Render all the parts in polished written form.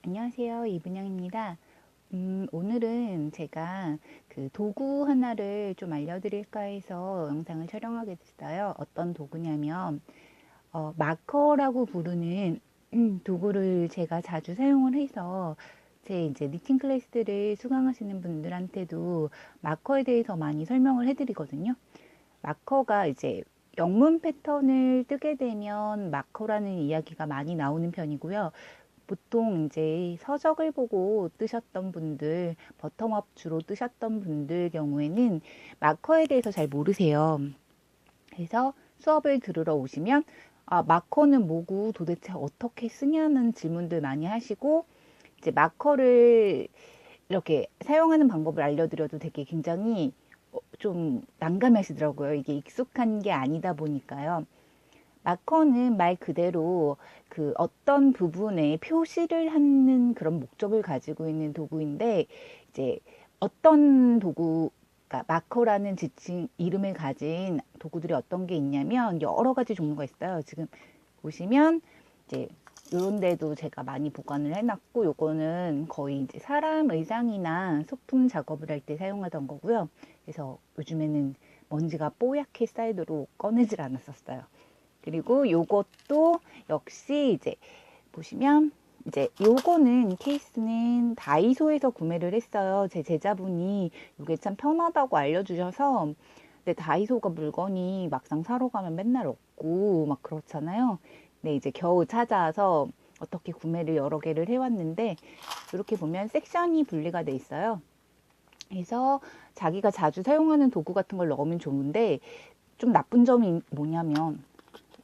안녕하세요. 이분영입니다. 오늘은 제가 그 도구 하나를 좀 알려드릴까 해서 영상을 촬영하게 됐어요. 어떤 도구냐면, 마커라고 부르는 도구를 제가 자주 사용을 해서 제 이제 니팅 클래스들을 수강하시는 분들한테도 마커에 대해서 많이 설명을 해드리거든요. 마커가 이제 영문 패턴을 뜨게 되면 마커라는 이야기가 많이 나오는 편이고요. 보통 이제 서적을 보고 뜨셨던 분들, 버텀업 주로 뜨셨던 분들 경우에는 마커에 대해서 잘 모르세요. 그래서 수업을 들으러 오시면 마커는 뭐고 도대체 어떻게 쓰냐는 질문들 많이 하시고, 이제 마커를 이렇게 사용하는 방법을 알려드려도 되게 굉장히 좀 난감하시더라고요. 이게 익숙한 게 아니다 보니까요. 마커는 말 그대로 그 어떤 부분에 표시를 하는 그런 목적을 가지고 있는 도구인데, 이제 어떤 도구, 그러니까 마커라는 지칭 이름을 가진 도구들이 어떤 게 있냐면 여러 가지 종류가 있어요. 지금 보시면 이제 이런 데도 제가 많이 보관을 해놨고, 요거는 거의 이제 사람 의상이나 소품 작업을 할 때 사용하던 거고요. 그래서 요즘에는 먼지가 뽀얗게 쌓이도록 꺼내질 않았었어요. 그리고 요것도 역시 이제 보시면 이제 요거는 케이스는 다이소에서 구매를 했어요. 제 제자분이 이게 참 편하다고 알려주셔서. 근데 다이소가 물건이 막상 사러 가면 맨날 없고 막 그렇잖아요. 네, 이제 겨우 찾아서 어떻게 구매를 여러 개를 해왔는데, 이렇게 보면 섹션이 분리가 돼 있어요. 그래서 자기가 자주 사용하는 도구 같은 걸 넣으면 좋은데, 좀 나쁜 점이 뭐냐면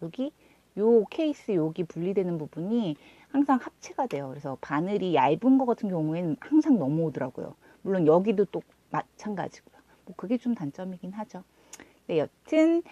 여기 요 케이스 여기 분리되는 부분이 항상 합체가 돼요. 그래서 바늘이 얇은 거 같은 경우에는 항상 넘어오더라고요. 물론 여기도 또 마찬가지고요. 뭐 그게 좀 단점이긴 하죠. 네, 여튼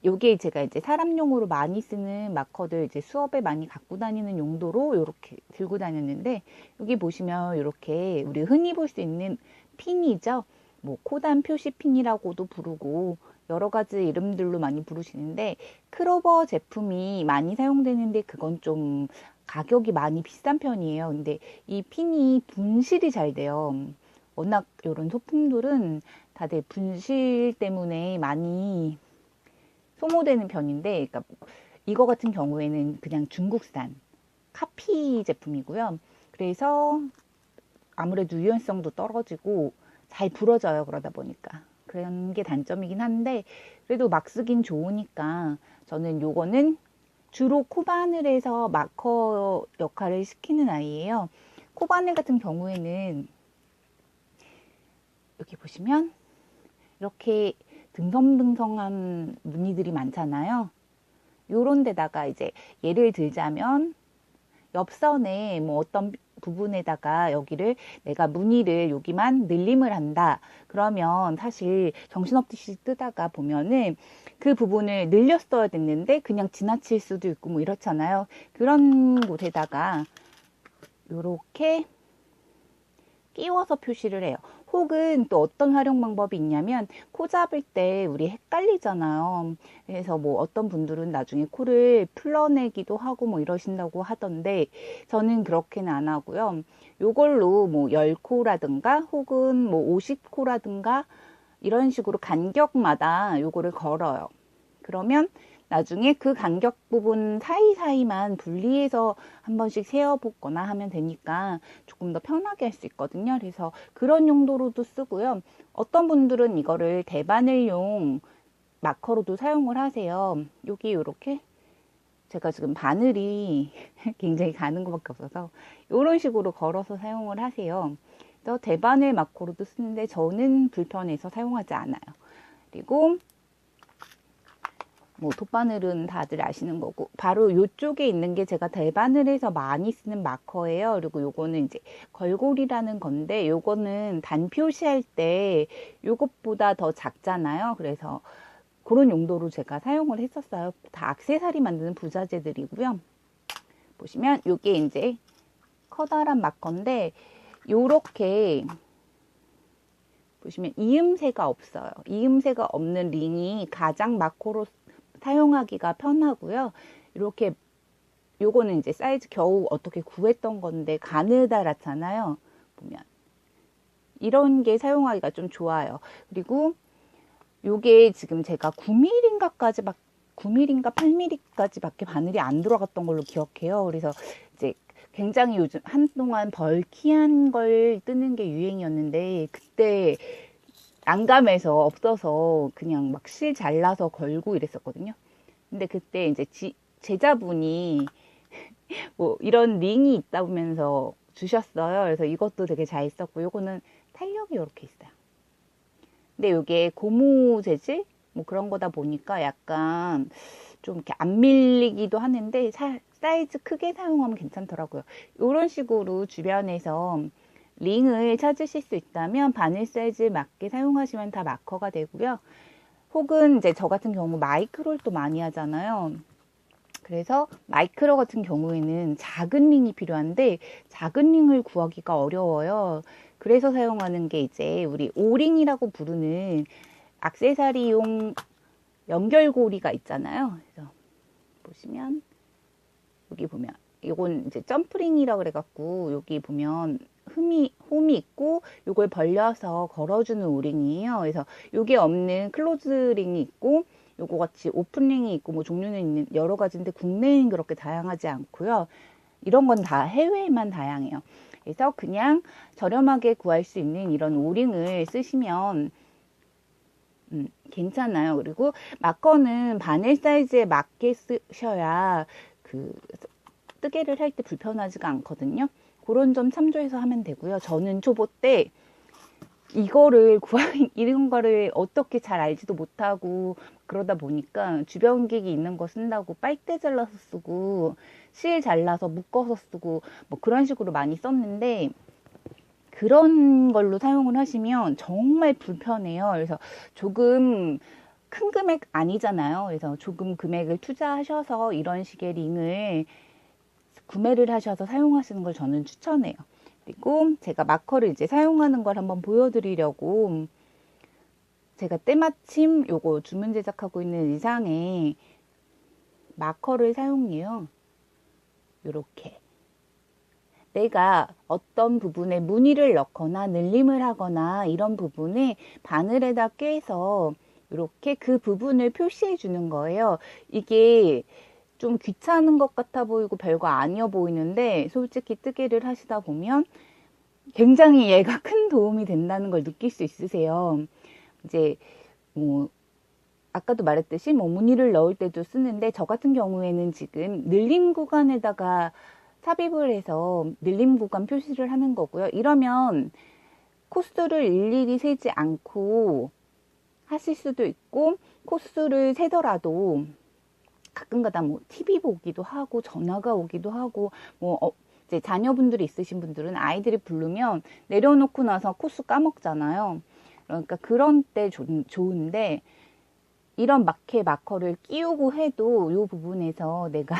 요게 제가 이제 사람용으로 많이 쓰는 마커들, 이제 수업에 많이 갖고 다니는 용도로 이렇게 들고 다녔는데, 여기 보시면 이렇게 우리 흔히 볼 수 있는 핀이죠. 뭐 코단 표시 핀이라고도 부르고 여러 가지 이름들로 많이 부르시는데, 크로버 제품이 많이 사용되는데 그건 좀 가격이 많이 비싼 편이에요. 근데 이 핀이 분실이 잘 돼요. 워낙 이런 소품들은 다들 분실 때문에 많이 소모되는 편인데, 그러니까 이거 같은 경우에는 그냥 중국산 카피 제품이고요. 그래서 아무래도 유연성도 떨어지고 잘 부러져요. 그러다 보니까 그런 게 단점이긴 한데, 그래도 막 쓰긴 좋으니까 저는 요거는 주로 코바늘에서 마커 역할을 시키는 아이예요. 코바늘 같은 경우에는 여기 보시면 이렇게 듬성듬성한 무늬들이 많잖아요. 요런 데다가 이제 예를 들자면 옆선에 뭐 어떤 부분에다가 여기를 내가 무늬를 여기만 늘림을 한다. 그러면 사실 정신없듯이 뜨다가 보면은 그 부분을 늘렸어야 됐는데 그냥 지나칠 수도 있고 뭐 이렇잖아요. 그런 곳에다가 요렇게 끼워서 표시를 해요. 혹은 또 어떤 활용 방법이 있냐면, 코 잡을 때 우리 헷갈리잖아요. 그래서 뭐 어떤 분들은 나중에 코를 풀러내기도 하고 뭐 이러신다고 하던데, 저는 그렇게는 안 하고요. 요걸로 뭐 10코라든가 혹은 뭐 50코라든가 이런 식으로 간격마다 요거를 걸어요. 그러면 나중에 그 간격 부분 사이사이만 분리해서 한 번씩 세어보거나 하면 되니까 조금 더 편하게 할 수 있거든요. 그래서 그런 용도로도 쓰고요. 어떤 분들은 이거를 대바늘용 마커로도 사용을 하세요. 여기 이렇게 제가 지금 바늘이 굉장히 가는 것밖에 없어서 이런 식으로 걸어서 사용을 하세요. 그래서 대바늘 마커로도 쓰는데 저는 불편해서 사용하지 않아요. 그리고 뭐 돗바늘은 다들 아시는 거고, 바로 이쪽에 있는 게 제가 대바늘에서 많이 쓰는 마커예요. 그리고 요거는 이제 걸골이라는 건데, 요거는 단 표시할 때 요것보다 더 작잖아요. 그래서 그런 용도로 제가 사용을 했었어요. 다 액세서리 만드는 부자재들이고요. 보시면 요게 이제 커다란 마커인데, 요렇게 보시면 이음새가 없어요. 이음새가 없는 링이 가장 마커로 사용하기가 편하고요. 이렇게 요거는 이제 사이즈 겨우 어떻게 구했던 건데 가느다랗잖아요. 보면 이런 게 사용하기가 좀 좋아요. 그리고 요게 지금 제가 9mm인가 8mm까지밖에 바늘이 안 들어갔던 걸로 기억해요. 그래서 이제 굉장히 요즘 한동안 벌키한 걸 뜨는 게 유행이었는데 그때 난감해서 없어서 그냥 막 실 잘라서 걸고 이랬었거든요. 근데 그때 이제 제자분이 뭐 이런 링이 있다면서 주셨어요. 그래서 이것도 되게 잘 썼고 요거는 탄력이 이렇게 있어요. 근데 이게 고무 재질 뭐 그런 거다 보니까 약간 좀 이렇게 안 밀리기도 하는데 사이즈 크게 사용하면 괜찮더라고요. 이런 식으로 주변에서 링을 찾으실 수 있다면 바늘 사이즈에 맞게 사용하시면 다 마커가 되고요. 혹은 이제 저 같은 경우 마이크로를 또 많이 하잖아요. 그래서 마이크로 같은 경우에는 작은 링이 필요한데 작은 링을 구하기가 어려워요. 그래서 사용하는 게 이제 우리 오링이라고 부르는 액세서리용 연결고리가 있잖아요. 그래서 보시면 여기 보면 이건 이제 점프링이라고 그래갖고 여기 보면 홈이 있고 요걸 벌려서 걸어주는 오링이에요. 그래서 요게 없는 클로즈링이 있고 요거 같이 오픈링이 있고 뭐 종류는 있는 여러 가지인데 국내에는 그렇게 다양하지 않고요. 이런 건 다 해외에만 다양해요. 그래서 그냥 저렴하게 구할 수 있는 이런 오링을 쓰시면 괜찮아요. 그리고 마커는 바늘 사이즈에 맞게 쓰셔야 그 뜨개를 할 때 불편하지가 않거든요. 그런 점 참조해서 하면 되고요. 저는 초보 때 이거를 이런 거를 어떻게 잘 알지도 못하고 그러다 보니까 주변 기기 있는 거 쓴다고 빨대 잘라서 쓰고 실 잘라서 묶어서 쓰고 뭐 그런 식으로 많이 썼는데 그런 걸로 사용을 하시면 정말 불편해요. 그래서 조금 큰 금액 아니잖아요. 그래서 조금 금액을 투자하셔서 이런 식의 링을 구매를 하셔서 사용하시는 걸 저는 추천해요. 그리고 제가 마커를 이제 사용하는 걸 한번 보여드리려고 제가 때마침 요거 주문 제작하고 있는 의상에 마커를 사용해요. 요렇게 내가 어떤 부분에 무늬를 넣거나 늘림을 하거나 이런 부분에 바늘에다 꿰서 이렇게 그 부분을 표시해 주는 거예요. 이게 좀 귀찮은 것 같아 보이고 별거 아니어 보이는데 솔직히 뜨개를 하시다 보면 굉장히 얘가 큰 도움이 된다는 걸 느낄 수 있으세요. 이제 뭐 아까도 말했듯이 뭐 무늬를 넣을 때도 쓰는데 저 같은 경우에는 지금 늘림 구간에다가 삽입을 해서 늘림 구간 표시를 하는 거고요. 이러면 코스를 일일이 세지 않고 하실 수도 있고 코스를 세더라도 가끔가다 뭐 TV 보기도 하고 전화가 오기도 하고 뭐 이제 자녀분들이 있으신 분들은 아이들이 부르면 내려놓고 나서 코스 까먹잖아요. 그러니까 그런 때 좋은데 이런 마커를 끼우고 해도 이 부분에서 내가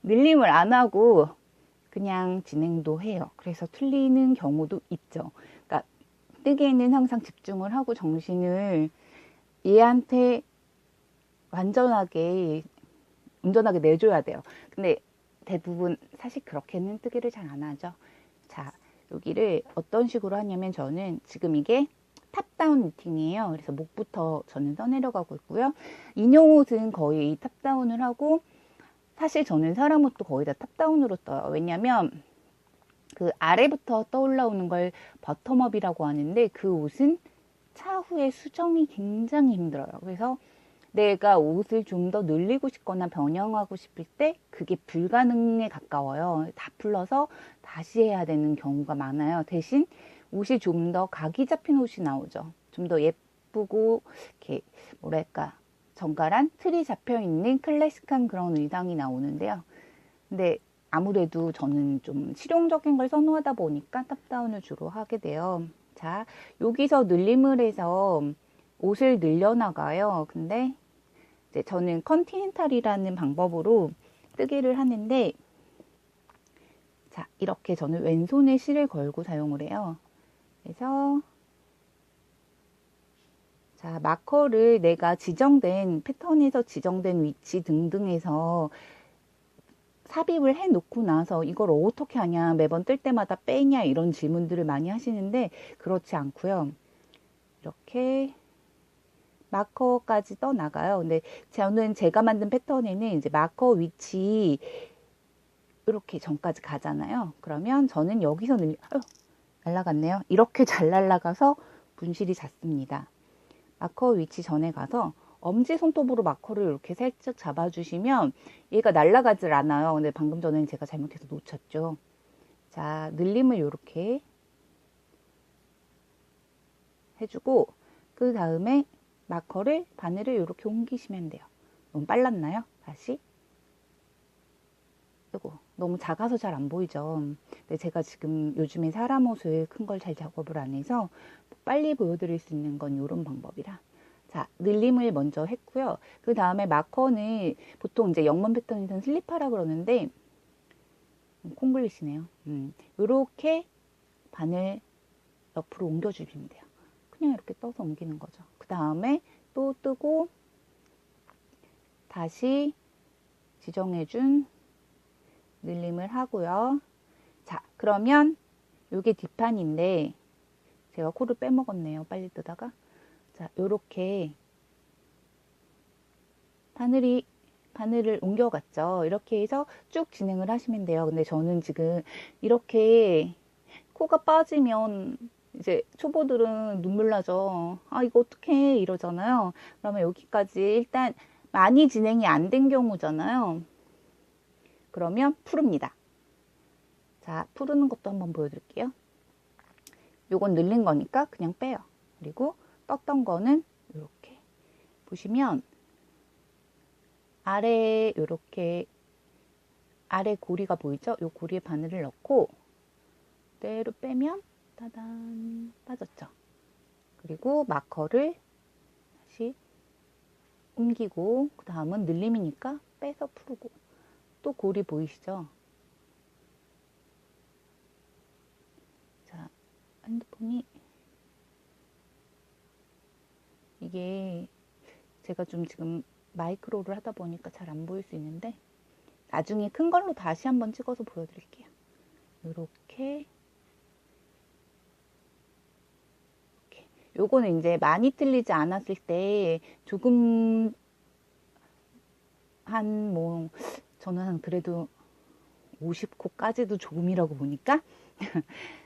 늘림을 안 하고 그냥 진행도 해요. 그래서 틀리는 경우도 있죠. 그러니까 뜨개는 항상 집중을 하고 정신을 얘한테 온전하게 내줘야 돼요. 근데 대부분 사실 그렇게는 뜨개를 잘 안 하죠. 자, 여기를 어떤 식으로 하냐면 저는 지금 이게 탑다운 니팅이에요. 그래서 목부터 저는 써내려가고 있고요. 인형 옷은 거의 탑다운을 하고 사실 저는 사람 옷도 거의 다 탑다운으로 떠요. 왜냐면 그 아래부터 떠올라오는 걸 버텀업이라고 하는데 그 옷은 차후에 수정이 굉장히 힘들어요. 그래서 내가 옷을 좀 더 늘리고 싶거나 변형하고 싶을 때 그게 불가능에 가까워요. 다 풀러서 다시 해야 되는 경우가 많아요. 대신 옷이 좀 더 각이 잡힌 옷이 나오죠. 좀 더 예쁘고 이렇게 뭐랄까 정갈한 틀이 잡혀 있는 클래식한 그런 의상이 나오는데요. 근데 아무래도 저는 좀 실용적인 걸 선호하다 보니까 탑다운을 주로 하게 돼요. 자, 여기서 늘림을 해서 옷을 늘려나가요. 근데 이제 저는 컨티넨탈이라는 방법으로 뜨개를 하는데 자, 이렇게 저는 왼손에 실을 걸고 사용을 해요. 그래서 자, 마커를 내가 지정된 패턴에서 지정된 위치 등등에서 삽입을 해 놓고 나서 이걸 어떻게 하냐, 매번 뜰 때마다 빼냐, 이런 질문들을 많이 하시는데 그렇지 않고요. 이렇게 마커까지 떠나가요. 근데 저는 제가 만든 패턴에는 이제 마커 위치 이렇게 전까지 가잖아요. 그러면 저는 여기서 날라갔네요. 이렇게 잘 날라가서 분실이 잦습니다. 마커 위치 전에 가서 엄지손톱으로 마커를 이렇게 살짝 잡아주시면 얘가 날아가질 않아요. 근데 방금 전에는 제가 잘못해서 놓쳤죠. 자, 늘림을 이렇게 해주고 그 다음에 마커를 바늘을 이렇게 옮기시면 돼요. 너무 빨랐나요? 다시. 이거 너무 작아서 잘 안 보이죠. 근데 제가 지금 요즘에 사람 옷을 큰 걸 잘 작업을 안 해서 빨리 보여드릴 수 있는 건 이런 방법이라. 자, 늘림을 먼저 했고요. 그 다음에 마커는 보통 이제 영문 패턴에서는 슬리퍼라 그러는데 콩글리시네요. 이렇게 바늘 옆으로 옮겨주시면 돼요. 그냥 이렇게 떠서 옮기는 거죠. 그 다음에 또 뜨고 다시 지정해준 늘림을 하고요. 자, 그러면 요게 뒷판인데 제가 코를 빼먹었네요. 빨리 뜨다가. 자, 요렇게 바늘을 옮겨갔죠. 이렇게 해서 쭉 진행을 하시면 돼요. 근데 저는 지금 이렇게 코가 빠지면 이제 초보들은 눈물 나죠. 아, 이거 어떡해 이러잖아요. 그러면 여기까지 일단 많이 진행이 안 된 경우잖아요. 그러면 풀읍니다. 자, 푸르는 것도 한번 보여드릴게요. 요건 늘린 거니까 그냥 빼요. 그리고 떴던 거는 이렇게 보시면 아래 이렇게 아래 고리가 보이죠? 요 고리에 바늘을 넣고 그대로 빼면 따단 빠졌죠. 그리고 마커를 다시 옮기고 그 다음은 늘림이니까 빼서 풀고 또 고리 보이시죠? 자, 핸드폰이 이게 제가 좀 지금 마이크로를 하다 보니까 잘 안 보일 수 있는데 나중에 큰 걸로 다시 한번 찍어서 보여드릴게요. 이렇게 요거는 이제 많이 틀리지 않았을 때 조금 저는 한 그래도 50코까지도 조금이라고 보니까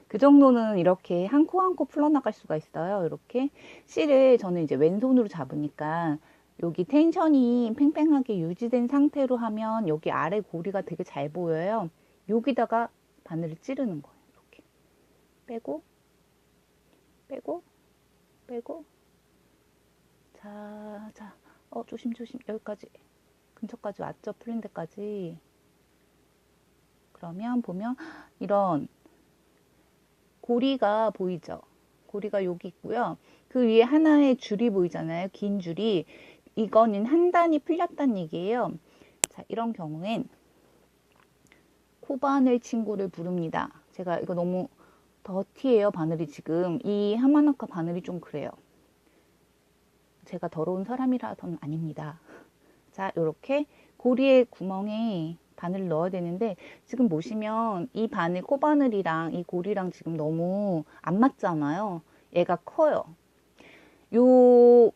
그 정도는 이렇게 한 코 한 코 풀어나갈 수가 있어요. 이렇게 실을 저는 이제 왼손으로 잡으니까 여기 텐션이 팽팽하게 유지된 상태로 하면 여기 아래 고리가 되게 잘 보여요. 여기다가 바늘을 찌르는 거예요. 이렇게 빼고 빼고 빼고 자, 조심 여기까지 근처까지 왔죠. 풀린 데까지. 그러면 보면 이런 고리가 보이죠. 고리가 여기 있고요. 그 위에 하나의 줄이 보이잖아요. 긴 줄이. 이거는 한 단이 풀렸다는 얘기예요. 자, 이런 경우엔 코바늘 친구를 부릅니다. 제가 이거 너무 더티해요. 바늘이 지금. 이 하마나카 바늘이 좀 그래요. 제가 더러운 사람이라서는 아닙니다. 자, 이렇게 고리의 구멍에 바늘을 넣어야 되는데 지금 보시면 이 바늘, 코바늘이랑 이 고리랑 지금 너무 안 맞잖아요. 얘가 커요. 요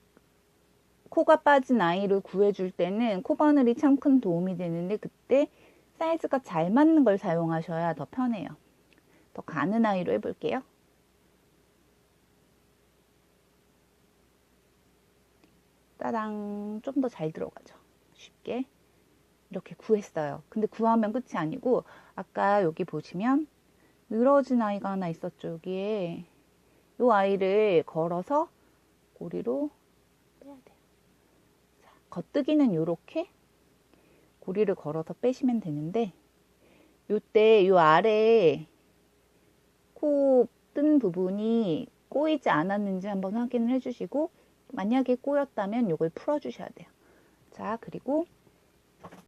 코가 빠진 아이를 구해줄 때는 코바늘이 참 큰 도움이 되는데 그때 사이즈가 잘 맞는 걸 사용하셔야 더 편해요. 더 가는 아이로 해볼게요. 따당, 좀 더 잘 들어가죠. 쉽게 이렇게 구했어요. 근데 구하면 끝이 아니고 아까 여기 보시면 늘어진 아이가 하나 있었죠. 여기에 이 아이를 걸어서 고리로 빼야 돼요. 자, 겉뜨기는 이렇게 고리를 걸어서 빼시면 되는데 요때 요 아래에 코 뜬 부분이 꼬이지 않았는지 한번 확인을 해주시고 만약에 꼬였다면 이걸 풀어주셔야 돼요. 자, 그리고